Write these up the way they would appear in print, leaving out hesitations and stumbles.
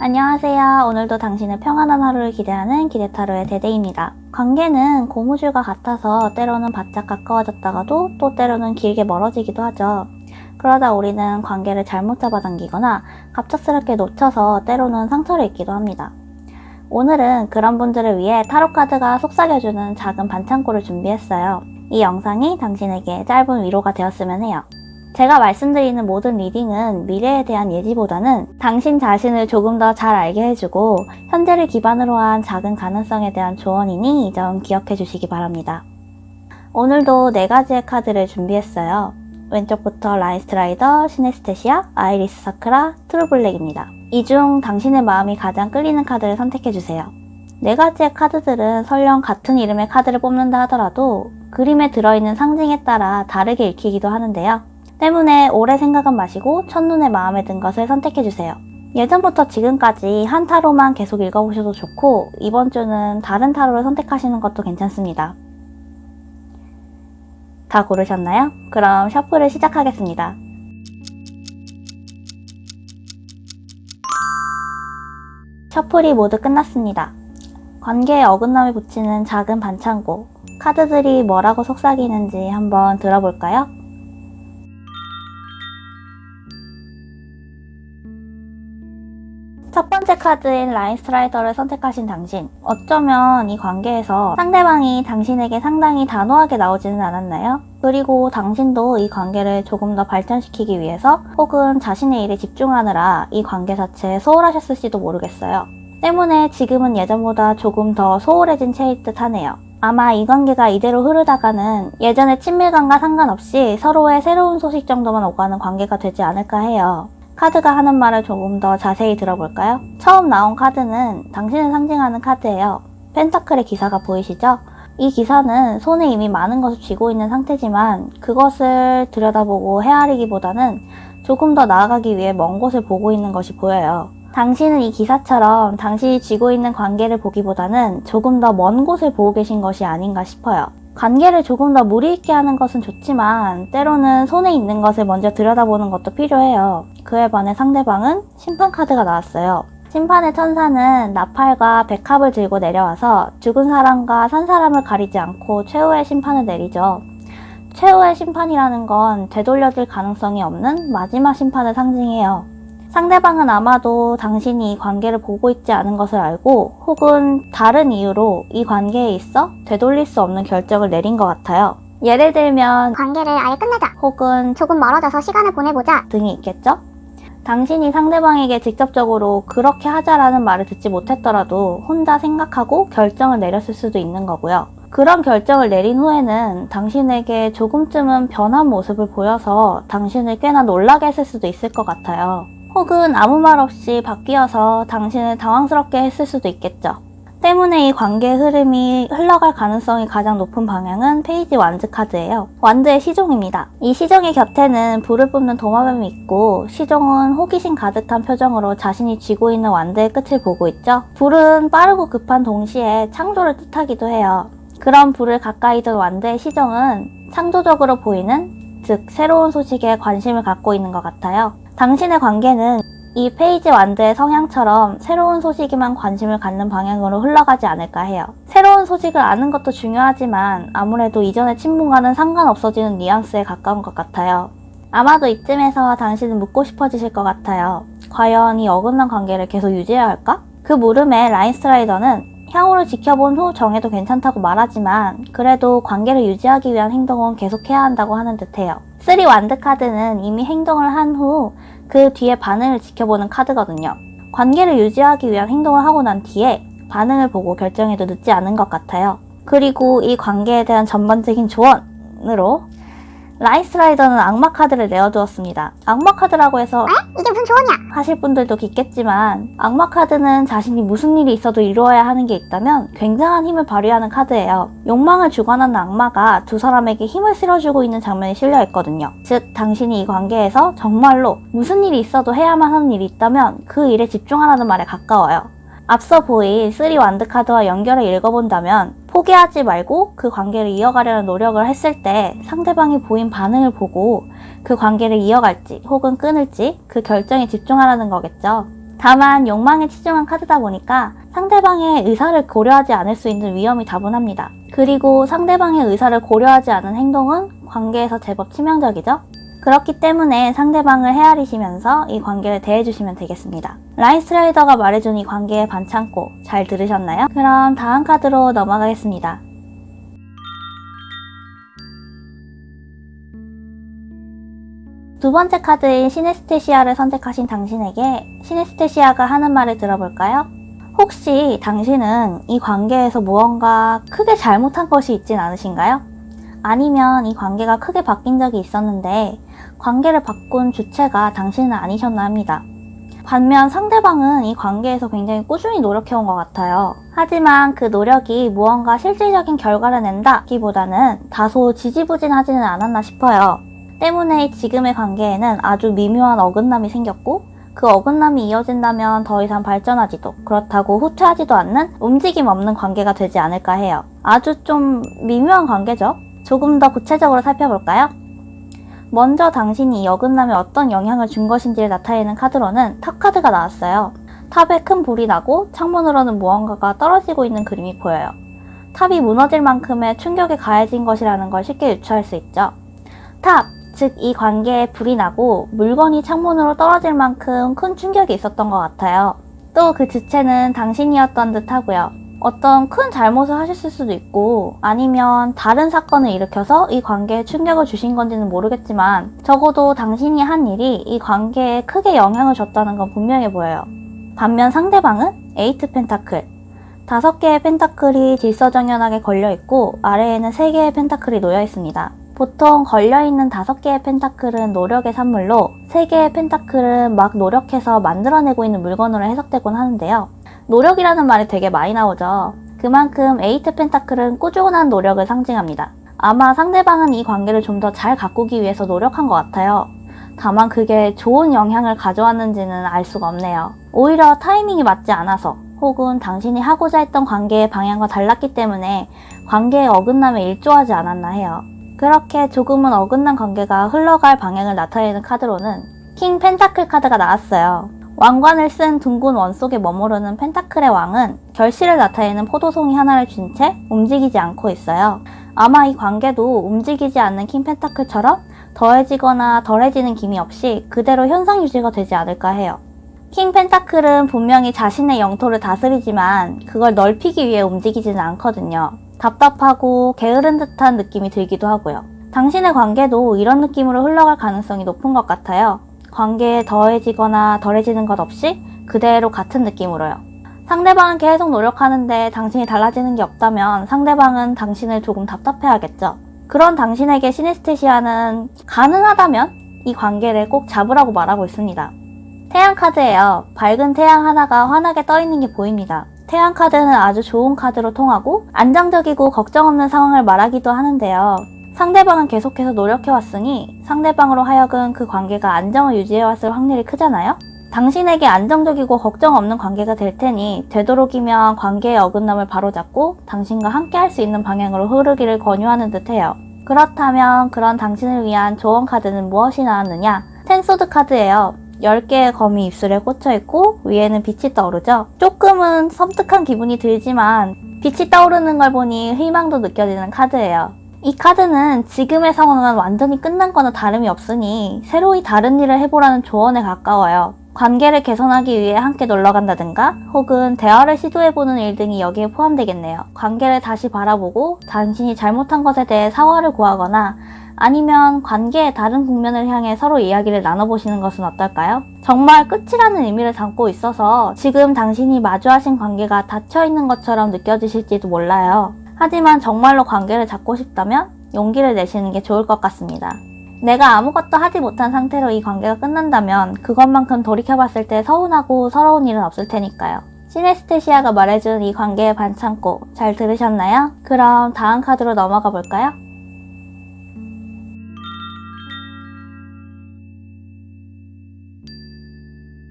안녕하세요. 오늘도 당신의 평안한 하루를 기대하는 기대타로의 대대입니다. 관계는 고무줄과 같아서 때로는 바짝 가까워졌다가도 또 때로는 길게 멀어지기도 하죠. 그러다 우리는 관계를 잘못 잡아당기거나 갑작스럽게 놓쳐서 때로는 상처를 입기도 합니다. 오늘은 그런 분들을 위해 타로카드가 속삭여주는 작은 반창고를 준비했어요. 이 영상이 당신에게 짧은 위로가 되었으면 해요. 제가 말씀드리는 모든 리딩은 미래에 대한 예지보다는 당신 자신을 조금 더 잘 알게 해주고 현재를 기반으로 한 작은 가능성에 대한 조언이니 이 점 기억해 주시기 바랍니다. 오늘도 4가지의 카드를 준비했어요. 왼쪽부터 라인스트라이더, 시네스테시아, 아이리스 사크라, 트루블랙입니다. 이 중 당신의 마음이 가장 끌리는 카드를 선택해주세요. 4가지의 카드들은 설령 같은 이름의 카드를 뽑는다 하더라도 그림에 들어있는 상징에 따라 다르게 읽히기도 하는데요. 때문에 오래 생각은 마시고 첫눈에 마음에 든 것을 선택해주세요. 예전부터 지금까지 한 타로만 계속 읽어보셔도 좋고 이번 주는 다른 타로를 선택하시는 것도 괜찮습니다. 다 고르셨나요? 그럼 셔플을 시작하겠습니다. 셔플이 모두 끝났습니다. 관계에 어긋남이 붙이는 작은 반창고, 카드들이 뭐라고 속삭이는지 한번 들어볼까요? 첫 번째 카드인 라인스트라이더를 선택하신 당신, 어쩌면 이 관계에서 상대방이 당신에게 상당히 단호하게 나오지는 않았나요? 그리고 당신도 이 관계를 조금 더 발전시키기 위해서 혹은 자신의 일에 집중하느라 이 관계 자체에 소홀하셨을지도 모르겠어요. 때문에 지금은 예전보다 조금 더 소홀해진 채일 듯 하네요. 아마 이 관계가 이대로 흐르다가는 예전의 친밀감과 상관없이 서로의 새로운 소식 정도만 오가는 관계가 되지 않을까 해요. 카드가 하는 말을 조금 더 자세히 들어볼까요? 처음 나온 카드는 당신을 상징하는 카드예요. 펜타클의 기사가 보이시죠? 이 기사는 손에 이미 많은 것을 쥐고 있는 상태지만 그것을 들여다보고 헤아리기보다는 조금 더 나아가기 위해 먼 곳을 보고 있는 것이 보여요. 당신은 이 기사처럼 당신이 쥐고 있는 관계를 보기보다는 조금 더 먼 곳을 보고 계신 것이 아닌가 싶어요. 관계를 조금 더 무리 있게 하는 것은 좋지만 때로는 손에 있는 것을 먼저 들여다보는 것도 필요해요. 그에 반해 상대방은 심판 카드가 나왔어요. 심판의 천사는 나팔과 백합을 들고 내려와서 죽은 사람과 산 사람을 가리지 않고 최후의 심판을 내리죠. 최후의 심판이라는 건 되돌려질 가능성이 없는 마지막 심판을 상징해요. 상대방은 아마도 당신이 이 관계를 보고 있지 않은 것을 알고 혹은 다른 이유로 이 관계에 있어 되돌릴 수 없는 결정을 내린 것 같아요. 예를 들면 관계를 아예 끝내자, 혹은 조금 멀어져서 시간을 보내보자 등이 있겠죠? 당신이 상대방에게 직접적으로 그렇게 하자라는 말을 듣지 못했더라도 혼자 생각하고 결정을 내렸을 수도 있는 거고요. 그런 결정을 내린 후에는 당신에게 조금쯤은 변한 모습을 보여서 당신을 꽤나 놀라게 했을 수도 있을 것 같아요. 혹은 아무 말 없이 바뀌어서 당신을 당황스럽게 했을 수도 있겠죠. 때문에 이 관계의 흐름이 흘러갈 가능성이 가장 높은 방향은 페이지 완즈 카드예요. 완즈의 시종입니다. 이 시종의 곁에는 불을 뿜는 도마뱀이 있고 시종은 호기심 가득한 표정으로 자신이 쥐고 있는 완즈의 끝을 보고 있죠. 불은 빠르고 급한 동시에 창조를 뜻하기도 해요. 그런 불을 가까이 둔 완즈의 시종은 창조적으로 보이는, 즉 새로운 소식에 관심을 갖고 있는 것 같아요. 당신의 관계는 이 페이지 완즈의 성향처럼 새로운 소식에만 관심을 갖는 방향으로 흘러가지 않을까 해요. 새로운 소식을 아는 것도 중요하지만 아무래도 이전의 친분과는 상관없어지는 뉘앙스에 가까운 것 같아요. 아마도 이쯤에서 당신은 묻고 싶어지실 것 같아요. 과연 이 어긋난 관계를 계속 유지해야 할까? 그 물음에 라인스트라이더는 향후를 지켜본 후 정해도 괜찮다고 말하지만 그래도 관계를 유지하기 위한 행동은 계속해야 한다고 하는 듯해요. 3 완드 카드는 이미 행동을 한 후 그 뒤에 반응을 지켜보는 카드거든요. 관계를 유지하기 위한 행동을 하고 난 뒤에 반응을 보고 결정해도 늦지 않은 것 같아요. 그리고 이 관계에 대한 전반적인 조언으로 라인스트라이더는 악마 카드를 내어두었습니다. 악마 카드라고 해서 이게 무슨 조언이야? 하실 분들도 있겠지만 악마 카드는 자신이 무슨 일이 있어도 이루어야 하는 게 있다면 굉장한 힘을 발휘하는 카드예요. 욕망을 주관하는 악마가 두 사람에게 힘을 실어주고 있는 장면이 실려 있거든요. 즉 당신이 이 관계에서 정말로 무슨 일이 있어도 해야만 하는 일이 있다면 그 일에 집중하라는 말에 가까워요. 앞서 보인 3 완드 카드와 연결해 읽어본다면 포기하지 말고 그 관계를 이어가려는 노력을 했을 때 상대방이 보인 반응을 보고 그 관계를 이어갈지 혹은 끊을지 그 결정에 집중하라는 거겠죠. 다만 욕망에 치중한 카드다 보니까 상대방의 의사를 고려하지 않을 수 있는 위험이 다분합니다. 그리고 상대방의 의사를 고려하지 않은 행동은 관계에서 제법 치명적이죠. 그렇기 때문에 상대방을 헤아리시면서 이 관계를 대해주시면 되겠습니다. 라인스트레이더가 말해준 이 관계의 반창고 잘 들으셨나요? 그럼 다음 카드로 넘어가겠습니다. 두 번째 카드인 시네스테시아를 선택하신 당신에게 시네스테시아가 하는 말을 들어볼까요? 혹시 당신은 이 관계에서 무언가 크게 잘못한 것이 있진 않으신가요? 아니면 이 관계가 크게 바뀐 적이 있었는데 관계를 바꾼 주체가 당신은 아니셨나 합니다. 반면 상대방은 이 관계에서 굉장히 꾸준히 노력해온 것 같아요. 하지만 그 노력이 무언가 실질적인 결과를 낸다기보다는 다소 지지부진하지는 않았나 싶어요. 때문에 지금의 관계에는 아주 미묘한 어긋남이 생겼고 그 어긋남이 이어진다면 더 이상 발전하지도 그렇다고 후퇴하지도 않는 움직임 없는 관계가 되지 않을까 해요. 아주 좀 미묘한 관계죠. 조금 더 구체적으로 살펴볼까요? 먼저 당신이 이 어긋남에 어떤 영향을 준 것인지를 나타내는 카드로는 탑 카드가 나왔어요. 탑에 큰 불이 나고 창문으로는 무언가가 떨어지고 있는 그림이 보여요. 탑이 무너질 만큼의 충격이 가해진 것이라는 걸 쉽게 유추할 수 있죠. 탑, 즉 이 관계에 불이 나고 물건이 창문으로 떨어질 만큼 큰 충격이 있었던 것 같아요. 또 그 주체는 당신이었던 듯 하고요. 어떤 큰 잘못을 하셨을 수도 있고 아니면 다른 사건을 일으켜서 이 관계에 충격을 주신 건지는 모르겠지만 적어도 당신이 한 일이 이 관계에 크게 영향을 줬다는 건 분명해 보여요. 반면 상대방은 에이트 펜타클, 5개의 펜타클이 질서정연하게 걸려있고 아래에는 3개의 펜타클이 놓여있습니다. 보통 걸려있는 5개의 펜타클은 노력의 산물로 3개의 펜타클은 막 노력해서 만들어내고 있는 물건으로 해석되곤 하는데요. 노력이라는 말이 되게 많이 나오죠. 그만큼 에이트 펜타클은 꾸준한 노력을 상징합니다. 아마 상대방은 이 관계를 좀 더 잘 가꾸기 위해서 노력한 것 같아요. 다만 그게 좋은 영향을 가져왔는지는 알 수가 없네요. 오히려 타이밍이 맞지 않아서 혹은 당신이 하고자 했던 관계의 방향과 달랐기 때문에 관계의 어긋남에 일조하지 않았나 해요. 그렇게 조금은 어긋난 관계가 흘러갈 방향을 나타내는 카드로는 킹 펜타클 카드가 나왔어요. 왕관을 쓴 둥근 원 속에 머무르는 펜타클의 왕은 결실을 나타내는 포도송이 하나를 쥔 채 움직이지 않고 있어요. 아마 이 관계도 움직이지 않는 킹 펜타클처럼 더해지거나 덜해지는 기미 없이 그대로 현상 유지가 되지 않을까 해요. 킹 펜타클은 분명히 자신의 영토를 다스리지만 그걸 넓히기 위해 움직이지는 않거든요. 답답하고 게으른 듯한 느낌이 들기도 하고요. 당신의 관계도 이런 느낌으로 흘러갈 가능성이 높은 것 같아요. 관계에 더해지거나 덜해지는 것 없이 그대로 같은 느낌으로요. 상대방은 계속 노력하는데 당신이 달라지는 게 없다면 상대방은 당신을 조금 답답해하겠죠. 그런 당신에게 시네스테시아는 가능하다면 이 관계를 꼭 잡으라고 말하고 있습니다. 태양 카드예요. 밝은 태양 하나가 환하게 떠있는 게 보입니다. 태양 카드는 아주 좋은 카드로 통하고 안정적이고 걱정 없는 상황을 말하기도 하는데요. 상대방은 계속해서 노력해왔으니 상대방으로 하여금 그 관계가 안정을 유지해왔을 확률이 크잖아요? 당신에게 안정적이고 걱정 없는 관계가 될 테니 되도록이면 관계의 어긋남을 바로잡고 당신과 함께 할 수 있는 방향으로 흐르기를 권유하는 듯해요. 그렇다면 그런 당신을 위한 조언 카드는 무엇이 나왔느냐? 텐소드 카드예요. 10개의 검이 입술에 꽂혀있고 위에는 빛이 떠오르죠? 조금은 섬뜩한 기분이 들지만 빛이 떠오르는 걸 보니 희망도 느껴지는 카드예요. 이 카드는 지금의 상황은 완전히 끝난 거나 다름이 없으니 새로이 다른 일을 해보라는 조언에 가까워요. 관계를 개선하기 위해 함께 놀러간다든가 혹은 대화를 시도해보는 일 등이 여기에 포함되겠네요. 관계를 다시 바라보고 당신이 잘못한 것에 대해 사과를 구하거나 아니면 관계의 다른 국면을 향해 서로 이야기를 나눠보시는 것은 어떨까요? 정말 끝이라는 의미를 담고 있어서 지금 당신이 마주하신 관계가 닫혀있는 것처럼 느껴지실지도 몰라요. 하지만 정말로 관계를 잡고 싶다면 용기를 내시는 게 좋을 것 같습니다. 내가 아무것도 하지 못한 상태로 이 관계가 끝난다면 그것만큼 돌이켜봤을 때 서운하고 서러운 일은 없을 테니까요. 시네스테시아가 말해준 이 관계의 반창고 잘 들으셨나요? 그럼 다음 카드로 넘어가 볼까요?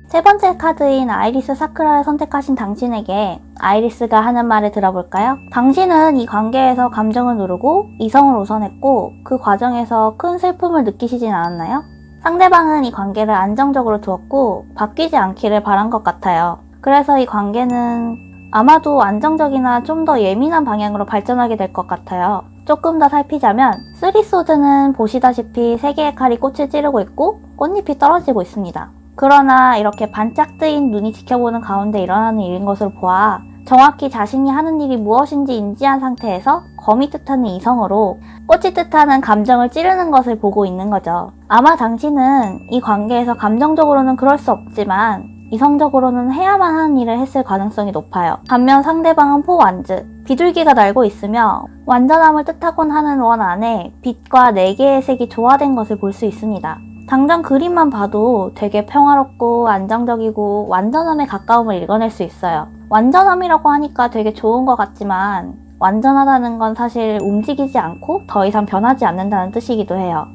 세 번째 카드인 아이리스 사크라를 선택하신 당신에게 아이리스가 하는 말을 들어볼까요? 당신은 이 관계에서 감정을 누르고 이성을 우선했고 그 과정에서 큰 슬픔을 느끼시진 않았나요? 상대방은 이 관계를 안정적으로 두었고 바뀌지 않기를 바란 것 같아요. 그래서 이 관계는 아마도 안정적이나 좀 더 예민한 방향으로 발전하게 될 것 같아요. 조금 더 살피자면 쓰리소드는 보시다시피 세 개의 칼이 꽃을 찌르고 있고 꽃잎이 떨어지고 있습니다. 그러나 이렇게 반짝 뜨인 눈이 지켜보는 가운데 일어나는 일인 것으로 보아 정확히 자신이 하는 일이 무엇인지 인지한 상태에서 검이 뜻하는 이성으로 꽃이 뜻하는 감정을 찌르는 것을 보고 있는 거죠. 아마 당신은 이 관계에서 감정적으로는 그럴 수 없지만 이성적으로는 해야만 하는 일을 했을 가능성이 높아요. 반면 상대방은 포완즈, 비둘기가 날고 있으며 완전함을 뜻하곤 하는 원 안에 빛과 4개의 색이 조화된 것을 볼 수 있습니다. 당장 그림만 봐도 되게 평화롭고 안정적이고 완전함에 가까움을 읽어낼 수 있어요. 완전함이라고 하니까 되게 좋은 것 같지만 완전하다는 건 사실 움직이지 않고 더 이상 변하지 않는다는 뜻이기도 해요.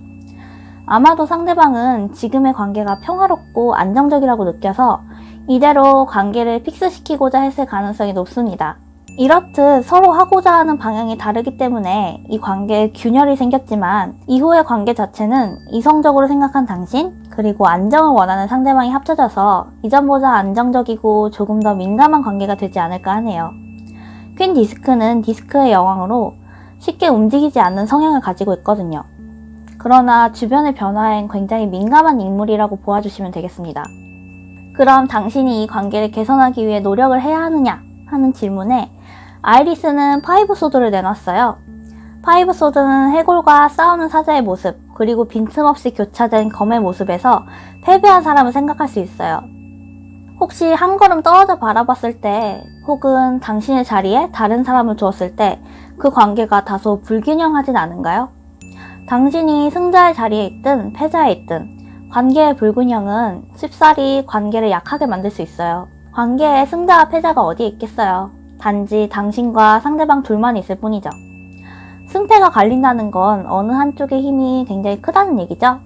아마도 상대방은 지금의 관계가 평화롭고 안정적이라고 느껴서 이대로 관계를 픽스시키고자 했을 가능성이 높습니다. 이렇듯 서로 하고자 하는 방향이 다르기 때문에 이 관계에 균열이 생겼지만 이후의 관계 자체는 이성적으로 생각한 당신 그리고 안정을 원하는 상대방이 합쳐져서 이전보다 안정적이고 조금 더 민감한 관계가 되지 않을까 하네요. 퀸 디스크는 디스크의 여왕으로 쉽게 움직이지 않는 성향을 가지고 있거든요. 그러나 주변의 변화엔 굉장히 민감한 인물이라고 보아주시면 되겠습니다. 그럼 당신이 이 관계를 개선하기 위해 노력을 해야 하느냐 하는 질문에 아이리스는 5소드를 내놨어요. 5소드는 해골과 싸우는 사자의 모습 그리고 빈틈없이 교차된 검의 모습에서 패배한 사람을 생각할 수 있어요. 혹시 한 걸음 떨어져 바라봤을 때 혹은 당신의 자리에 다른 사람을 두었을 때 그 관계가 다소 불균형하진 않은가요? 당신이 승자의 자리에 있든 패자에 있든 관계의 불균형은 쉽사리 관계를 약하게 만들 수 있어요. 관계에 승자와 패자가 어디에 있겠어요? 단지 당신과 상대방 둘만 있을 뿐이죠. 승패가 갈린다는 건 어느 한쪽의 힘이 굉장히 크다는 얘기죠.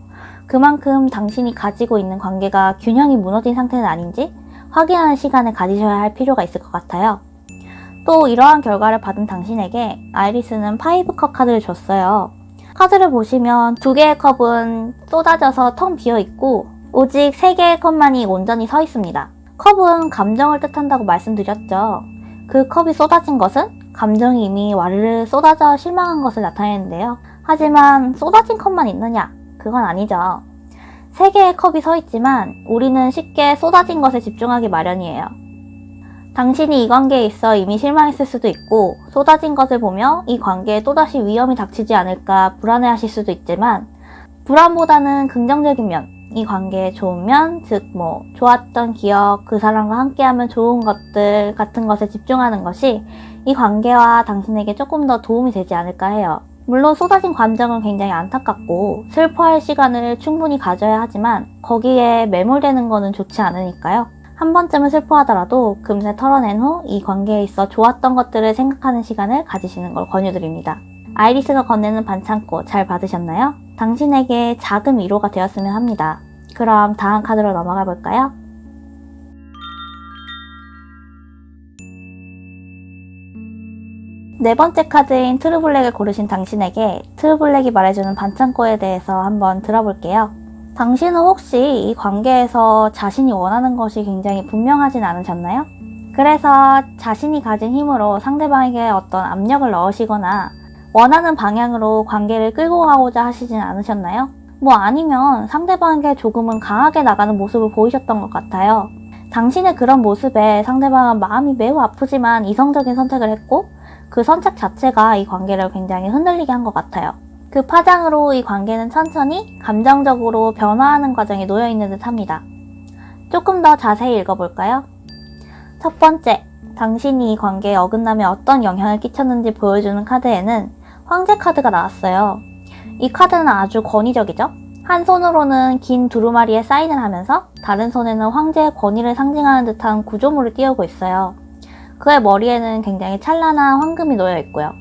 그만큼 당신이 가지고 있는 관계가 균형이 무너진 상태는 아닌지 확인하는 시간을 가지셔야 할 필요가 있을 것 같아요. 또 이러한 결과를 받은 당신에게 아이리스는 5컵 카드를 줬어요. 카드를 보시면 2개의 컵은 쏟아져서 텅 비어있고 오직 3개의 컵만이 온전히 서 있습니다. 컵은 감정을 뜻한다고 말씀드렸죠. 그 컵이 쏟아진 것은 감정이 이미 와르르 쏟아져 실망한 것을 나타내는데요. 하지만 쏟아진 컵만 있느냐? 그건 아니죠. 3개의 컵이 서 있지만 우리는 쉽게 쏟아진 것에 집중하기 마련이에요. 당신이 이 관계에 있어 이미 실망했을 수도 있고 쏟아진 것을 보며 이 관계에 또다시 위험이 닥치지 않을까 불안해하실 수도 있지만 불안보다는 긍정적인 면, 이 관계의 좋은 면, 즉 좋았던 기억, 그 사람과 함께하면 좋은 것들 같은 것에 집중하는 것이 이 관계와 당신에게 조금 더 도움이 되지 않을까 해요. 물론 쏟아진 감정은 굉장히 안타깝고 슬퍼할 시간을 충분히 가져야 하지만 거기에 매몰되는 거는 좋지 않으니까요. 한 번쯤은 슬퍼하더라도 금세 털어낸 후 이 관계에 있어 좋았던 것들을 생각하는 시간을 가지시는 걸 권유드립니다. 아이리스가 건네는 반창고 잘 받으셨나요? 당신에게 작은 위로가 되었으면 합니다. 그럼 다음 카드로 넘어가 볼까요? 네 번째 카드인 트루블랙을 고르신 당신에게 트루블랙이 말해주는 반창고에 대해서 한번 들어볼게요. 당신은 혹시 이 관계에서 자신이 원하는 것이 굉장히 분명하진 않으셨나요? 그래서 자신이 가진 힘으로 상대방에게 어떤 압력을 넣으시거나 원하는 방향으로 관계를 끌고 가고자 하시진 않으셨나요? 아니면 상대방에게 조금은 강하게 나가는 모습을 보이셨던 것 같아요. 당신의 그런 모습에 상대방은 마음이 매우 아프지만 이성적인 선택을 했고 그 선택 자체가 이 관계를 굉장히 흔들리게 한 것 같아요. 그 파장으로 이 관계는 천천히 감정적으로 변화하는 과정에 놓여 있는 듯 합니다. 조금 더 자세히 읽어볼까요? 첫 번째, 당신이 이 관계에 어긋나며 어떤 영향을 끼쳤는지 보여주는 카드에는 황제 카드가 나왔어요. 이 카드는 아주 권위적이죠? 한 손으로는 긴 두루마리에 사인을 하면서 다른 손에는 황제의 권위를 상징하는 듯한 구조물을 띄우고 있어요. 그의 머리에는 굉장히 찬란한 황금이 놓여 있고요.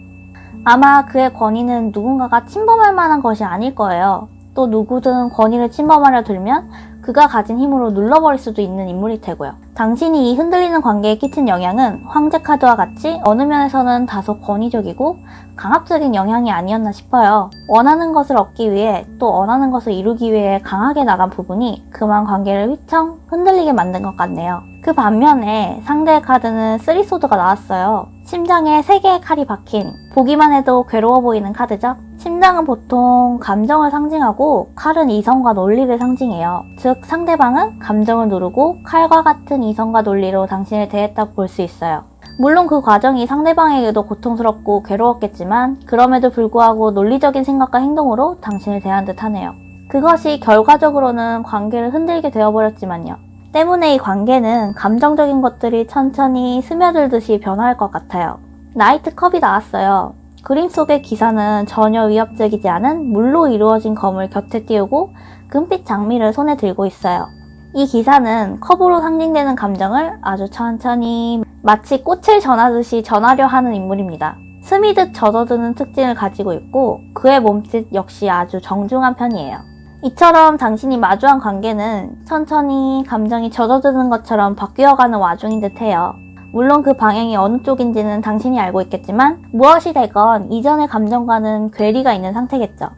아마 그의 권위는 누군가가 침범할 만한 것이 아닐 거예요. 또 누구든 권위를 침범하려 들면 그 그가 가진 힘으로 눌러버릴 수도 있는 인물일 테고요. 당신이 이 흔들리는 관계에 끼친 영향은 황제 카드와 같이 어느 면에서는 다소 권위적이고 강압적인 영향이 아니었나 싶어요. 원하는 것을 얻기 위해 또 원하는 것을 이루기 위해 강하게 나간 부분이 그만 관계를 휘청 흔들리게 만든 것 같네요. 그 반면에 상대의 카드는 3소드가 나왔어요. 심장에 3개의 칼이 박힌, 보기만 해도 괴로워 보이는 카드죠. 심장은 보통 감정을 상징하고 칼은 이성과 논리를 상징해요. 즉 상대방은 감정을 누르고 칼과 같은 이성과 논리로 당신을 대했다고 볼 수 있어요. 물론 그 과정이 상대방에게도 고통스럽고 괴로웠겠지만 그럼에도 불구하고 논리적인 생각과 행동으로 당신을 대한 듯 하네요. 그것이 결과적으로는 관계를 흔들게 되어버렸지만요. 때문에 이 관계는 감정적인 것들이 천천히 스며들듯이 변화할 것 같아요. 나이트 컵이 나왔어요. 그림 속의 기사는 전혀 위협적이지 않은 물로 이루어진 검을 곁에 띄우고 금빛 장미를 손에 들고 있어요. 이 기사는 컵으로 상징되는 감정을 아주 천천히 마치 꽃을 전하듯이 전하려 하는 인물입니다. 스미듯 젖어드는 특징을 가지고 있고 그의 몸짓 역시 아주 정중한 편이에요. 이처럼 당신이 마주한 관계는 천천히 감정이 젖어드는 것처럼 바뀌어가는 와중인 듯해요. 물론 그 방향이 어느 쪽인지는 당신이 알고 있겠지만 무엇이 되건 이전의 감정과는 괴리가 있는 상태겠죠.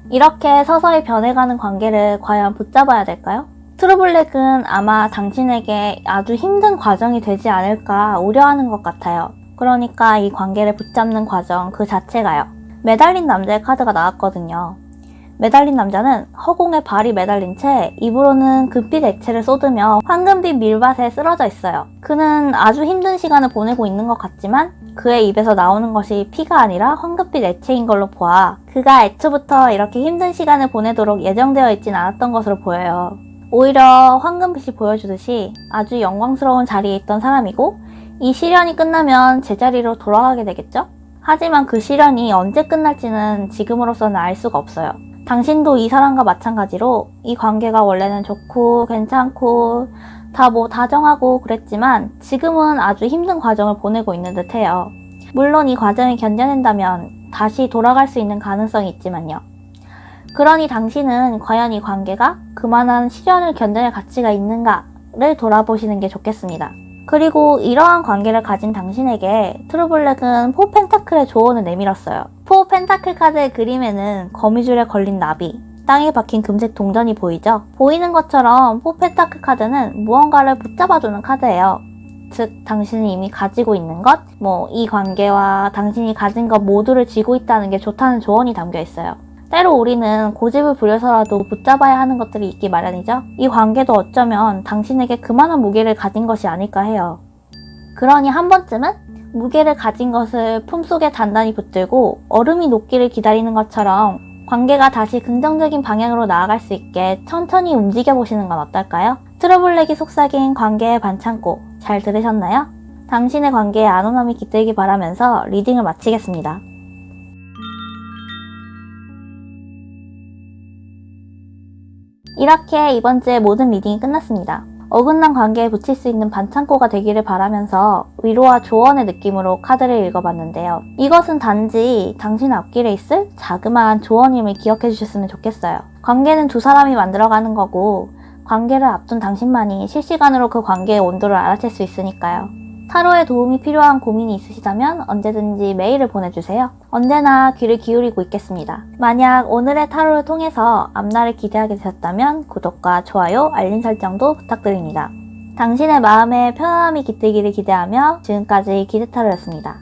이렇게 서서히 변해가는 관계를 과연 붙잡아야 될까요? 트루블랙은 아마 당신에게 아주 힘든 과정이 되지 않을까 우려하는 것 같아요. 그러니까 이 관계를 붙잡는 과정 그 자체가요. 매달린 남자의 카드가 나왔거든요. 매달린 남자는 허공에 발이 매달린 채 입으로는 금빛 액체를 쏟으며 황금빛 밀밭에 쓰러져 있어요. 그는 아주 힘든 시간을 보내고 있는 것 같지만 그의 입에서 나오는 것이 피가 아니라 황금빛 액체인 걸로 보아 그가 애초부터 이렇게 힘든 시간을 보내도록 예정되어 있진 않았던 것으로 보여요. 오히려 황금빛이 보여주듯이 아주 영광스러운 자리에 있던 사람이고 이 시련이 끝나면 제자리로 돌아가게 되겠죠? 하지만 그 시련이 언제 끝날지는 지금으로서는 알 수가 없어요. 당신도 이 사람과 마찬가지로 이 관계가 원래는 좋고 괜찮고 다 다정하고 그랬지만 지금은 아주 힘든 과정을 보내고 있는 듯해요. 물론 이 과정을 견뎌낸다면 다시 돌아갈 수 있는 가능성이 있지만요. 그러니 당신은 과연 이 관계가 그만한 시련을 견뎌낼 가치가 있는가를 돌아보시는 게 좋겠습니다. 그리고 이러한 관계를 가진 당신에게 트루블랙은 4펜타클의 조언을 내밀었어요. 4펜타클 카드의 그림에는 거미줄에 걸린 나비, 땅에 박힌 금색 동전이 보이죠? 보이는 것처럼 4펜타클 카드는 무언가를 붙잡아주는 카드예요. 즉 당신이 이미 가지고 있는 것, 이 관계와 당신이 가진 것 모두를 쥐고 있다는 게 좋다는 조언이 담겨 있어요. 때로 우리는 고집을 부려서라도 붙잡아야 하는 것들이 있기 마련이죠. 이 관계도 어쩌면 당신에게 그만한 무게를 가진 것이 아닐까 해요. 그러니 한 번쯤은 무게를 가진 것을 품속에 단단히 붙들고 얼음이 녹기를 기다리는 것처럼 관계가 다시 긍정적인 방향으로 나아갈 수 있게 천천히 움직여보시는 건 어떨까요? 트러블랙이 속삭인 관계의 반창고 잘 들으셨나요? 당신의 관계에 안온함이 깃들기 바라면서 리딩을 마치겠습니다. 이렇게 이번 주의 모든 리딩이 끝났습니다. 어긋난 관계에 붙일 수 있는 반창고가 되기를 바라면서 위로와 조언의 느낌으로 카드를 읽어봤는데요. 이것은 단지 당신 앞길에 있을 자그마한 조언임을 기억해 주셨으면 좋겠어요. 관계는 두 사람이 만들어가는 거고 관계를 앞둔 당신만이 실시간으로 그 관계의 온도를 알아챌 수 있으니까요. 타로에 도움이 필요한 고민이 있으시다면 언제든지 메일을 보내주세요. 언제나 귀를 기울이고 있겠습니다. 만약 오늘의 타로를 통해서 앞날을 기대하게 되셨다면 구독과 좋아요, 알림 설정도 부탁드립니다. 당신의 마음에 편안함이 깃들기를 기대하며 지금까지 기대타로였습니다.